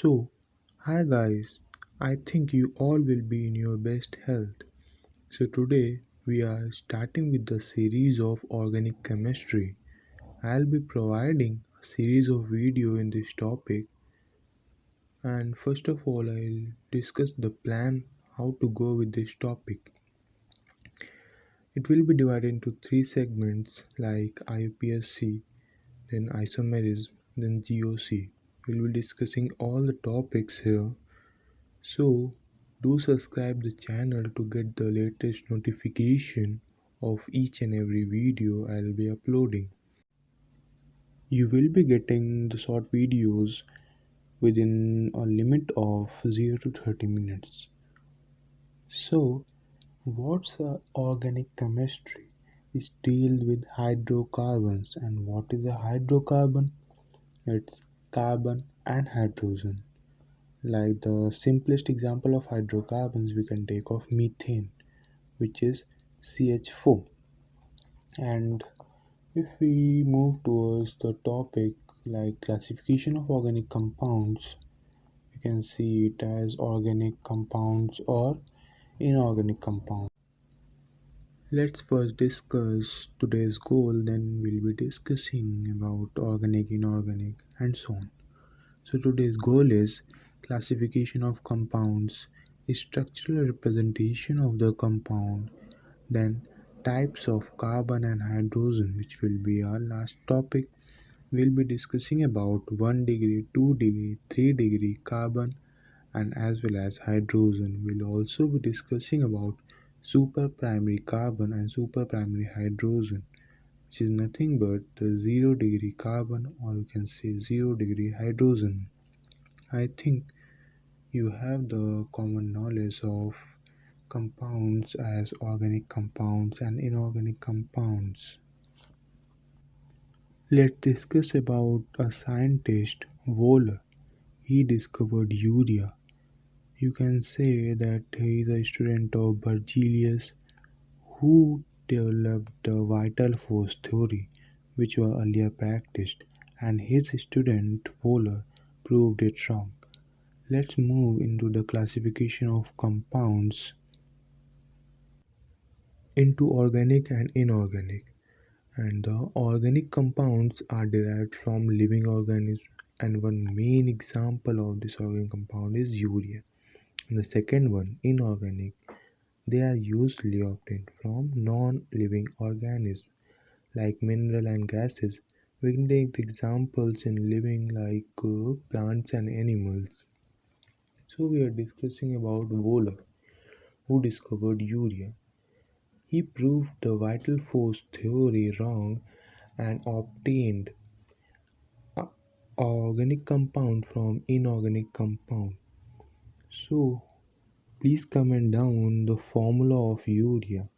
So, hi guys, I think you all will be in your best health. So, today we are starting with the series of organic chemistry. I'll be providing a series of video in this topic, and first of all, I'll discuss the plan how to go with this topic. It will be divided into three segments like IUPSC, then isomerism, then GOC. We'll be discussing all the topics here. So, do subscribe the channel to get the latest notification of each and every video I'll be uploading. You will be getting the short videos within a limit of 0 to 30 minutes. So, what's organic chemistry? Is deal with hydrocarbons, and what is a hydrocarbon? It's carbon and hydrogen. Like the simplest example of hydrocarbons we can take of methane, which is CH4. And if we move towards the topic like classification of organic compounds, we can see it as organic compounds or inorganic compounds. Let's first discuss today's goal, then we'll be discussing about organic, inorganic, and so on. So today's goal is classification of compounds, structural representation of the compound, then types of carbon and hydrogen, which will be our last topic. We'll be discussing about 1 degree, 2 degree, 3 degree carbon and as well as hydrogen. We'll also be discussing about super primary carbon and super primary hydrogen, which is nothing but the 0 degree carbon or you can say 0 degree hydrogen. I think you have the common knowledge of compounds as organic compounds and inorganic compounds. Let's discuss about a scientist, Wohler. He discovered urea. You can say that he is a student of Berzelius who developed the vital force theory, which was earlier practiced, and his student Wohler proved it wrong. Let's move into the classification of compounds into organic and inorganic. And the organic compounds are derived from living organisms, and one main example of this organic compound is urea. And the second one, inorganic, they are usually obtained from non-living organisms like mineral and gases. We can take the examples in living like plants and animals. So we are discussing about Wohler, who discovered urea. He proved the vital force theory wrong and obtained a organic compound from inorganic compound. So please comment down the formula of urea.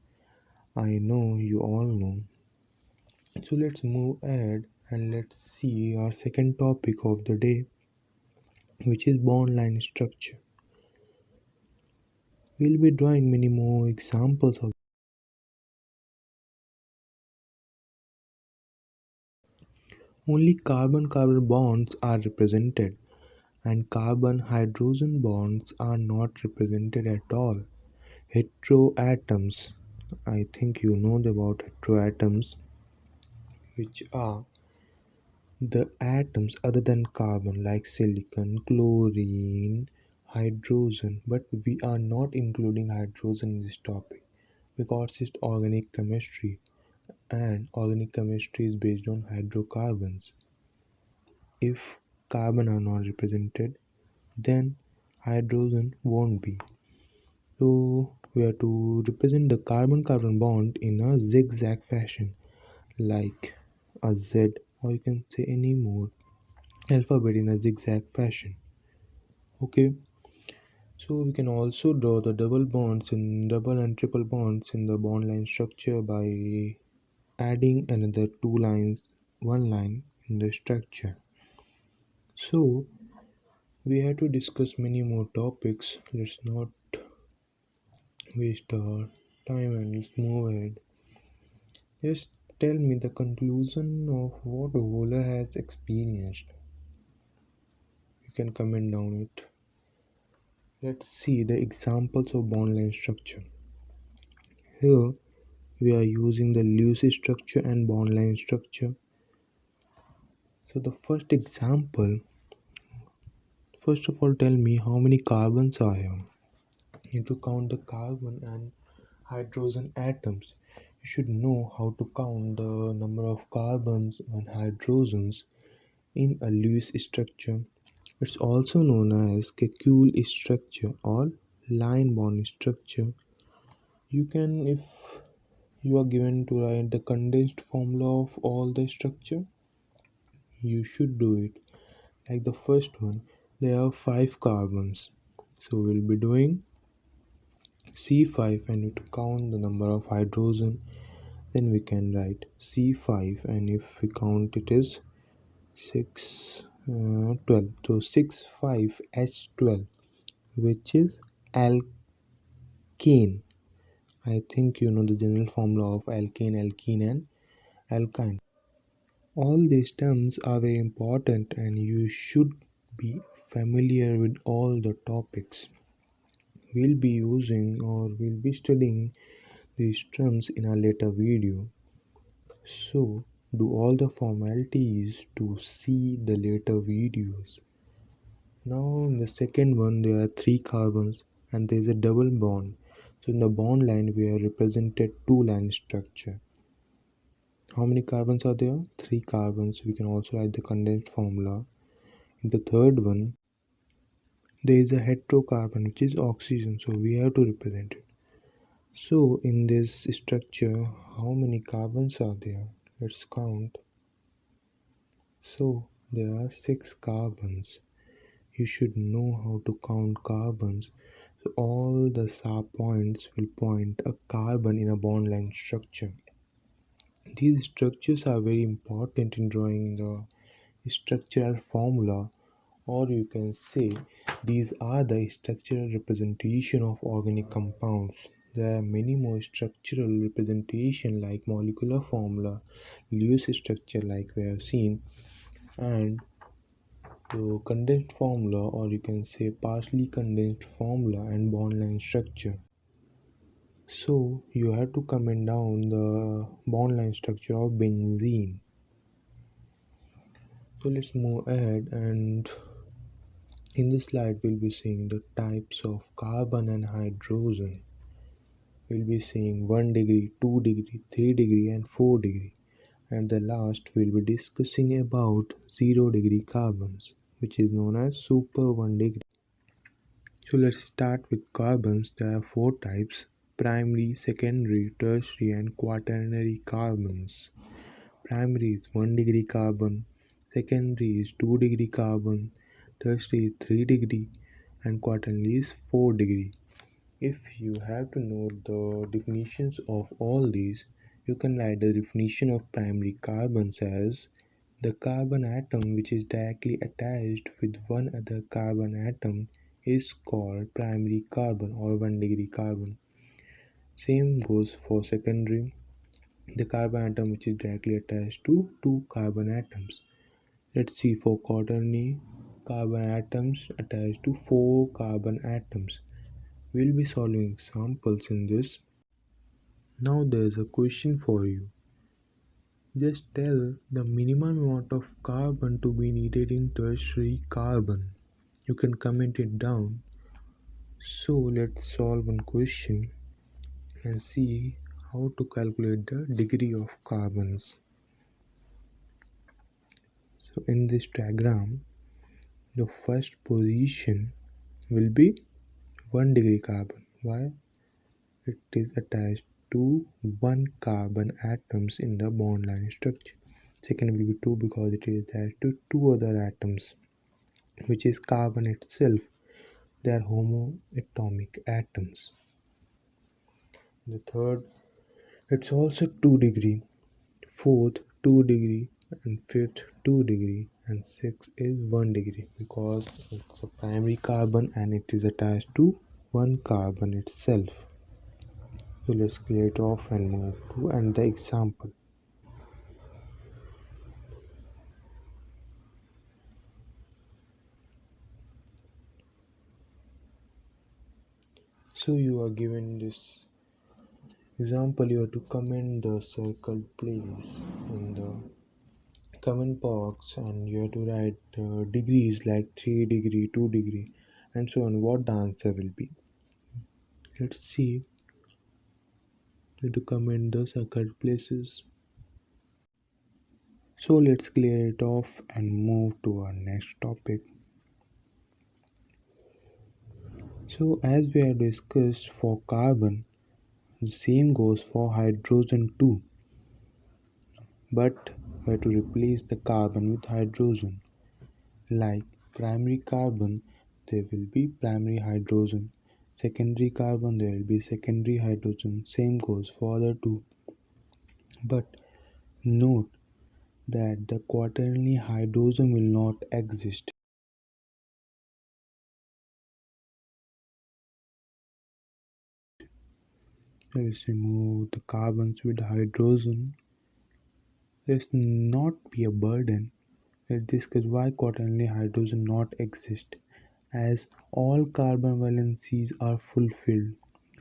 I know you all know. So let's move ahead and let's see our second topic of the day, which is bond line structure. We'll be drawing many more examples of only carbon-carbon bonds are represented and carbon-hydrogen bonds are not represented at all. Heteroatoms. I think you know about heteroatoms, which are the atoms other than carbon like silicon, chlorine, hydrogen, but we are not including hydrogen in this topic because it's organic chemistry and organic chemistry is based on hydrocarbons. If carbon are not represented, then hydrogen won't be. So we have to represent the carbon-carbon bond in a zigzag fashion like a Z, or you can say any more alphabet in a zigzag fashion. Okay, so we can also draw the double bonds in double and triple bonds in the bond line structure by adding another two lines, one line in the structure. So we have to discuss many more topics. Let's not waste our time and let's move ahead. Just tell me the conclusion of what Vola has experienced. You can comment down it. Let's see the examples of bond line structure. Here we are using the Lewis structure and bond line structure. So the first example, first of all tell me how many carbons are here. You need to count the carbon and hydrogen atoms. You should know how to count the number of carbons and hydrogens in a Lewis structure. It's also known as Kekule structure or line bond structure. You can, if you are given to write the condensed formula of all the structure, you should do it. Like the first one, there are 5 carbons. So we'll be doing C5 and you to count the number of hydrogen. Then we can write C5 and if we count it is 6, 12. So 6,5H12 which is alkane. I think you know the general formula of alkane, alkene and alkyne. All these terms are very important and you should be familiar with all the topics. We'll be using or we'll be studying these terms in a later video. So do all the formalities to see the later videos. Now in the second one there are 3 carbons and there is a double bond. So in the bond line we have represented 2-line structure. How many carbons are there? 3 carbons. We can also write the condensed formula. In the third one there is a heterocarbon which is oxygen, so we have to represent it. So in this structure how many carbons are there? Let's count. So there are 6 carbons. You should know how to count carbons. So all the sharp points will point a carbon in a bond line structure. These structures are very important in drawing the structural formula, or you can say these are the structural representation of organic compounds. There are many more structural representation like molecular formula, Lewis structure like we have seen, and the condensed formula, or you can say partially condensed formula and bond line structure. So you have to comment down the bond line structure of benzene. So let's move ahead, and in this slide we'll be seeing the types of carbon and hydrogen. We'll be seeing 1 degree, 2 degree, 3 degree and 4 degree. And the last we'll be discussing about 0 degree carbons, which is known as super 1 degree. So let's start with carbons. There are 4 types: primary, secondary, tertiary and quaternary carbons. Primary is 1 degree carbon, secondary is 2 degree carbon, tertiary is 3 degree and quaternary is 4 degree. If you have to know the definitions of all these, you can write the definition of primary carbons as the carbon atom which is directly attached with one other carbon atom is called primary carbon or 1 degree carbon. Same goes for secondary. The carbon atom which is directly attached to two carbon atoms. Let's see for quaternary carbon atoms attached to 4 carbon atoms. We'll be solving examples in this. Now there's a question for you. Just tell the minimum amount of carbon to be needed in tertiary carbon. You can comment it down. So let's solve one question and see how to calculate the degree of carbons. So in this diagram, the first position will be 1 degree carbon. Why? It is attached to 1 carbon atoms in the bond line structure. Second will be 2 because it is attached to 2 other atoms, which is carbon itself. They are homoatomic atoms. The third, it's also 2 degree. Fourth 2 degree and fifth 2 degree and sixth is 1 degree because it's a primary carbon and it is attached to 1 carbon itself. So let's clear it off and move to another example. So you are given this example, you have to comment the circled place in the comment box and you have to write degrees like 3 degree, 2 degree, and so on, what the answer will be. Let's see. You have to comment the circled places. So let's clear it off and move to our next topic. So as we have discussed for carbon, the same goes for hydrogen too, but we have to replace the carbon with hydrogen. Like primary carbon, there will be primary hydrogen. Secondary carbon, there will be secondary hydrogen. Same goes for other two. But note that the quaternary hydrogen will not exist. Let's remove the carbons with hydrogen. Let's not be a burden. Let's discuss why quaternary hydrogen not exist. As all carbon valencies are fulfilled,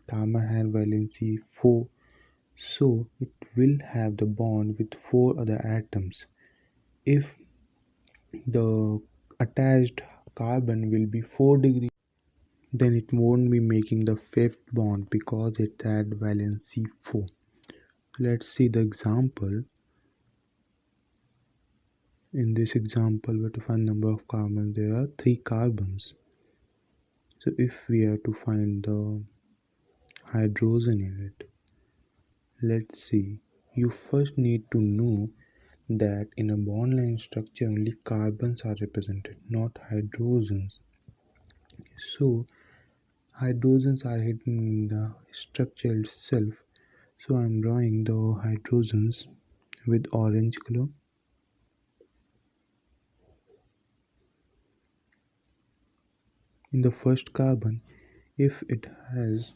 carbon has valency 4, so it will have the bond with 4 other atoms. If the attached carbon will be 4 degree, then it won't be making the fifth bond because it had valency 4. Let's see the example. In this example, we have to find number of carbons. There are 3 carbons. So if we have to find the hydrogen in it, let's see. You first need to know that in a bond line structure only carbons are represented, not hydrogens. So hydrogens are hidden in the structure itself. So I'm drawing the hydrogens with orange color. In the first carbon, if it has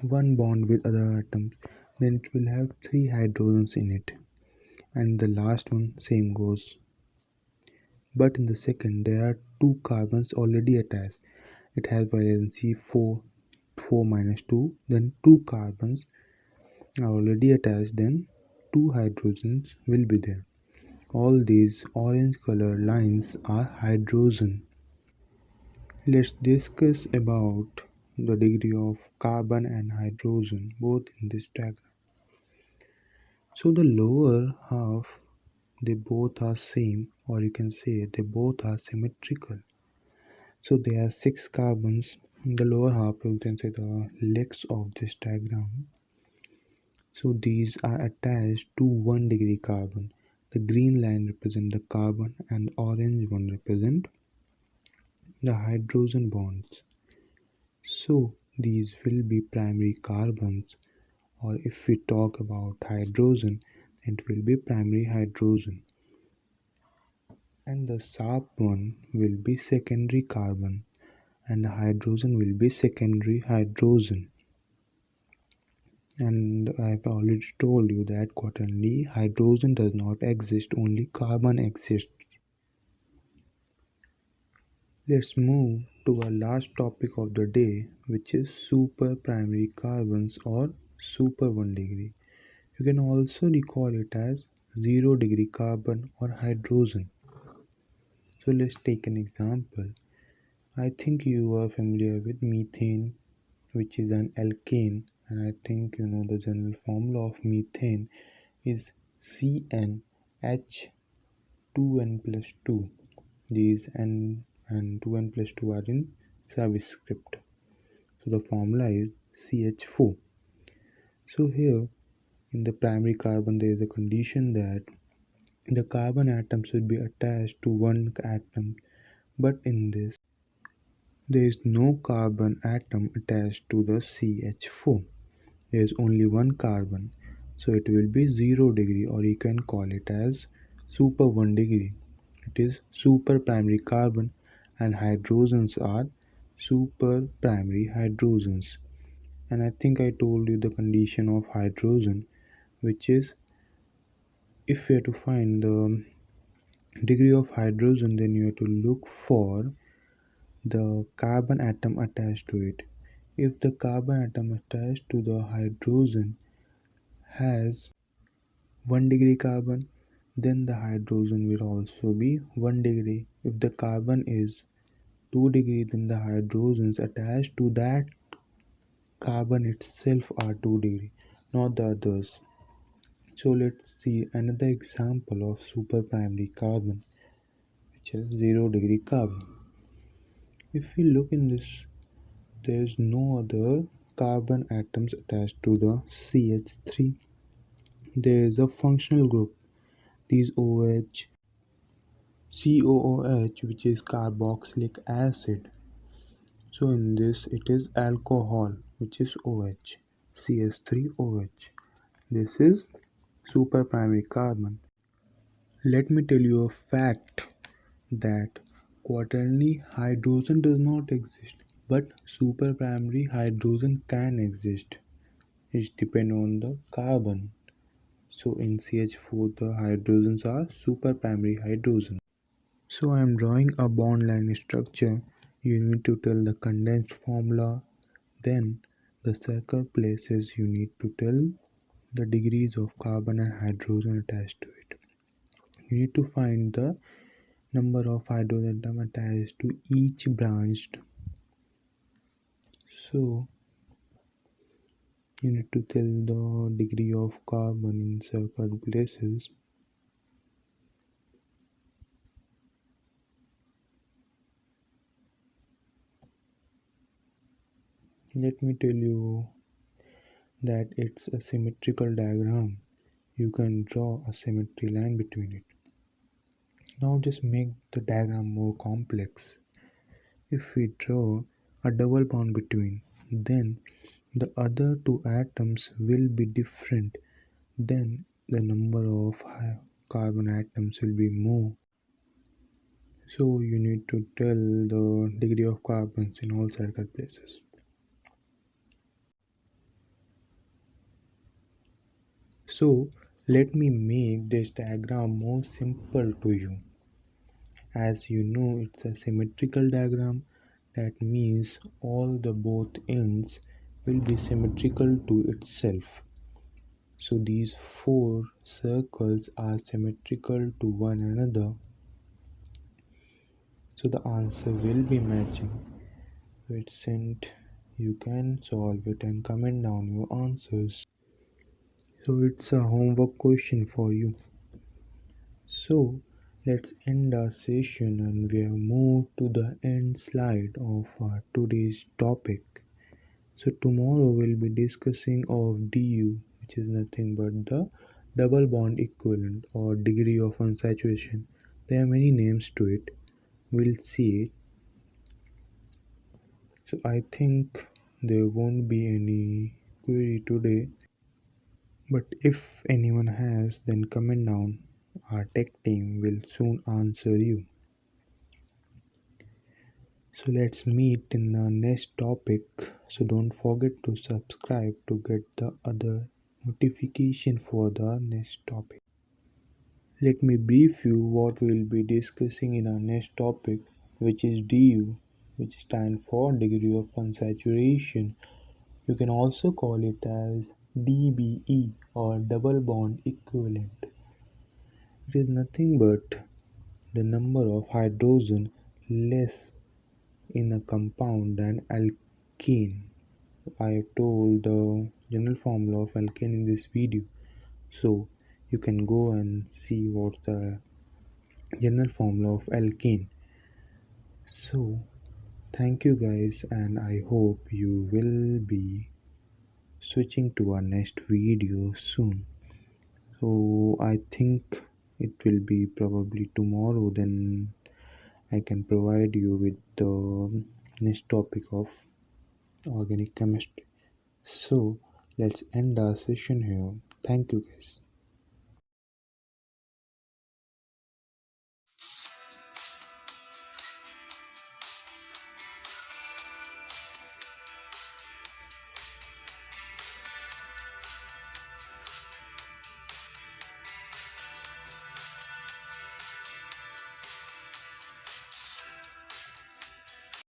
one bond with other atoms, then it will have 3 hydrogens in it. And the last one same goes. But in the second, there are 2 carbons already attached. It has valency 4, 4 minus 2, then 2 carbons are already attached, then 2 hydrogens will be there. All these orange color lines are hydrogen. Let's discuss about the degree of carbon and hydrogen both in this diagram. So the lower half, they both are same, or you can say they both are symmetrical. So there are 6 carbons in the lower half, you can say the legs of this diagram. So these are attached to 1 degree carbon. The green line represent the carbon and orange one represent the hydrogen bonds. So these will be primary carbons, or if we talk about hydrogen, it will be primary hydrogen. And the sharp one will be secondary carbon and the hydrogen will be secondary hydrogen. And I've already told you that quaternary hydrogen does not exist, only carbon exists. Let's move to our last topic of the day, which is super primary carbons or super 1 degree. You can also recall it as 0 degree carbon or hydrogen. So let's take an example. I think you are familiar with methane, which is an alkane, and I think you know the general formula of methane is CnH2n plus 2. These n and 2n plus 2 are in subscript. So the formula is CH4. So here in the primary carbon there is a condition that the carbon atom should be attached to one atom, but in this there is no carbon atom attached to the CH4. There is only one carbon, so it will be 0 degree, or you can call it as super 1 degree. It is super primary carbon and hydrogens are super primary hydrogens. And I think I told you the condition of hydrogen, which is if you have to find the degree of hydrogen, then you have to look for the carbon atom attached to it. If the carbon atom attached to the hydrogen has 1 degree carbon, then the hydrogen will also be 1 degree. If the carbon is 2 degree, then the hydrogens attached to that carbon itself are 2 degree, not the others. So let's see another example of superprimary carbon, which is 0 degree carbon. If we look in this, there is no other carbon atoms attached to the CH3. There is a functional group, these OH, COOH, which is carboxylic acid. So in this it is alcohol, which is OH, CH3OH. This is superprimary carbon. Let me tell you a fact that quaternary hydrogen does not exist, but superprimary hydrogen can exist. It depends on the carbon. So in CH4 the hydrogens are superprimary hydrogen. So I am drawing a bond line structure. You need to tell the condensed formula. Then the circle places you need to tell the degrees of carbon and hydrogen attached to it. You need to find the number of hydrogen atom attached to each branched. So you need to tell the degree of carbon in circled places. Let me tell you that it's a symmetrical diagram. You can draw a symmetry line between it. Now just make the diagram more complex. If we draw a double bond between, then the other two atoms will be different. Then the number of carbon atoms will be more. So you need to tell the degree of carbons in all circle places. So let me make this diagram more simple to you. As you know, it's a symmetrical diagram. That means all the both ends will be symmetrical to itself. So these four circles are symmetrical to one another. So the answer will be matching. It's sent. You can solve it and comment down your answers. So it's a homework question for you. So let's end our session and we have moved to the end slide of our today's topic. So tomorrow we'll be discussing of DU, which is nothing but the double bond equivalent or degree of unsaturation. There are many names to it. We'll see it. So I think there won't be any query today. But if anyone has, then comment down. Our tech team will soon answer you. So let's meet in the next topic. So don't forget to subscribe to get the other notification for the next topic. Let me brief you what we will be discussing in our next topic, which is DU, which stands for degree of unsaturation. You can also call it as DBE or double bond equivalent. It is nothing but the number of hydrogen less in a compound than alkane. I have told the general formula of alkane in this video, so you can go and see what's the general formula of alkane. So thank you guys, and I hope you will be switching to our next video soon. So I think it will be probably tomorrow, then I can provide you with the next topic of organic chemistry. So let's end our session here. Thank you guys.